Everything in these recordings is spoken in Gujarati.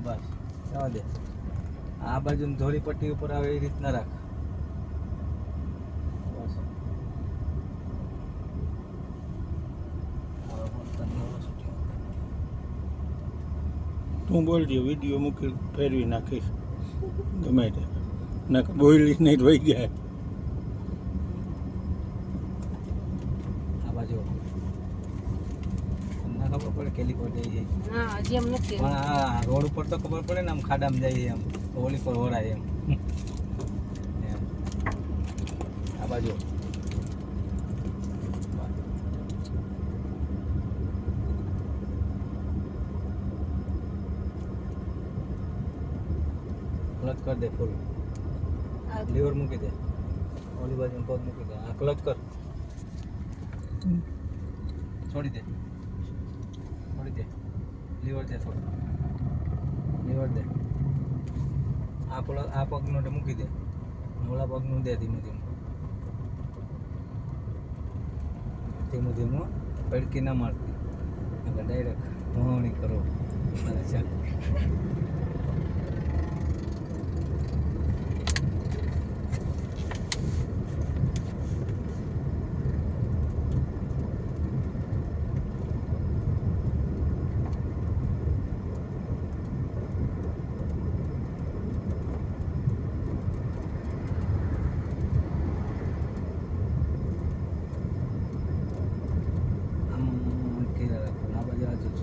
બસ જવા દે. આ બાજુ ધોળી પટ્ટી ઉપર આવે એ રીતના રાખ. બસ તું બોલજે, વિડીયો મૂકી ફેરવી નાખીશ ગમે તે, ના બોલીશ નહીં તો વહી જાય. આ બાજુ ના ખબર પડે કેલી પર જઈ જાય. હા હજી એમ નથી. પણ આ રોડ ઉપર તો ખબર પડે ને, આમ ખાડામાં જઈએ એમ ઓલી પર વરાય એમ. આ બાજુ ક્લચ કર દે ફૂલ. લીવર મૂકી દે, ઓલી બાજુ પગ મૂકી દે. આ ક્લચ કર, છોડી દે, છોડી દે. લીવર દે થોડું, લીવર દે. આ પગનું મૂકી દે, ઓલા પગનું દે. ધીમું ધીમું, ધીમું ધીમું. પડકી ના મારતી, ડાયરેક્ટ મોહણી કરો. ચાલ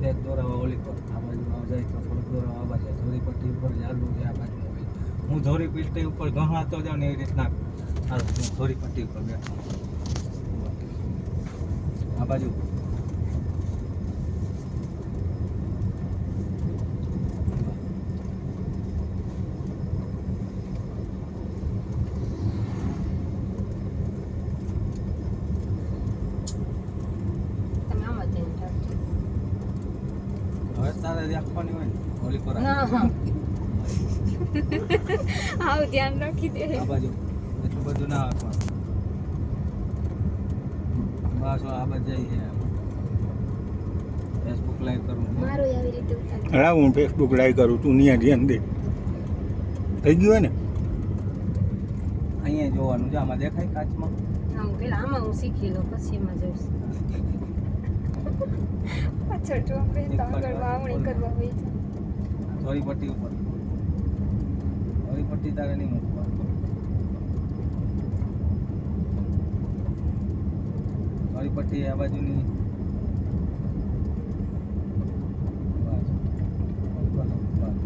છેક દોરાવા ઓલી પર. આ બાજુ જાય તો થોડુંક દોરાવા આ બાજુ. ધોરી પટ્ટી ઉપર ચાલુ છે આ બાજુ. હું ધોરી પટ્ટી ઉપર ઘણાતો જાઉં ને એ રીતના હું ધોરી પટ્ટી ઉપર બેઠો. આ બાજુ હવે તારે રાખવાની હોય ને ઓલી પર. આવ ધ્યાન રાખી દે. આ બાજુ એટલું બધું ના રાખવાનું. બસ આ બાજુ જઈએ. ફેસબુક લાઈવ કરું. મારો આવી રીતે ઉતાર. હા હું ફેસબુક લાઈવ કરું, તું ત્યાં ધ્યાન દે. થઈ ગયું હોય ને? અહીંયા જોવાનું છે, આમાં દેખાય કાચમાં. આમ પેલા આમાં હું શીખી લઉં પછી એમાં જઈશ. પાછળ જો આપણે આગળ વાવણી કરવા હોય છે. ધોરી પટ્ટી ઉપર, ધોરી પટ્ટી તારે નહીં મૂકવાની. ધોરી પટ્ટી આ બાજુની. બસ બસ બસ.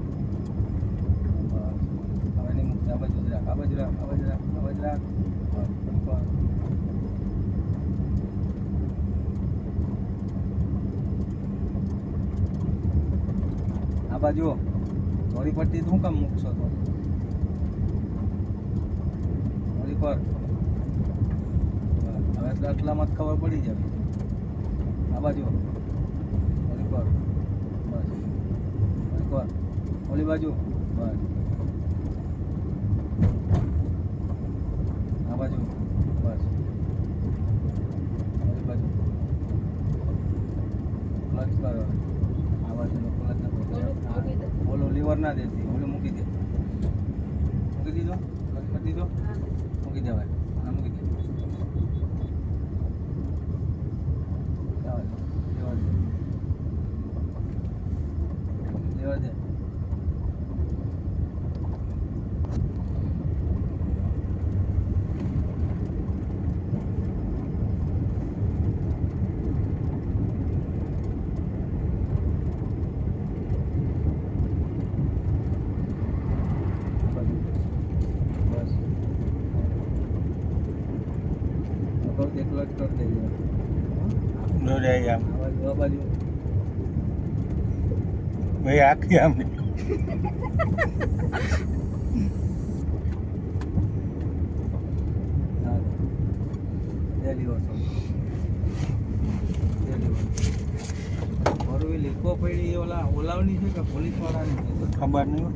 હવે નહીં મૂકતા. આ બાજુ જ રાખ, આ બાજુ રાખ, આ બાજુ રાખ, આ બાજુ રાખ. બસ. આ બાજુ થોડી પટ્ટી શું કામ મૂકશો તો? થોડી પર હવે આટલામાં જ ખબર પડી જાય. આ બાજુ થોડી પર બસ, થોડી પર ઓલી બાજુ બસ. આ બાજુ બસ, ઓલી બાજુ ક્લચ કરો. આ બાજુનો ક્લચ ના બોલો, લીવર ના દેતી. ઓલું મૂકી દે. મૂકી દીધો, ક્લચ કરી દીધો. મૂકી દેવાય, આ મૂકી દે. લેવા દે. ક્લચ કરી દેજો. દોરાય આમ આ બાજુ ભાઈ આખી આમ લીકો પડી. ઓલાવની છે કે પોલીસ વાળાની છે? ખબર નહીં.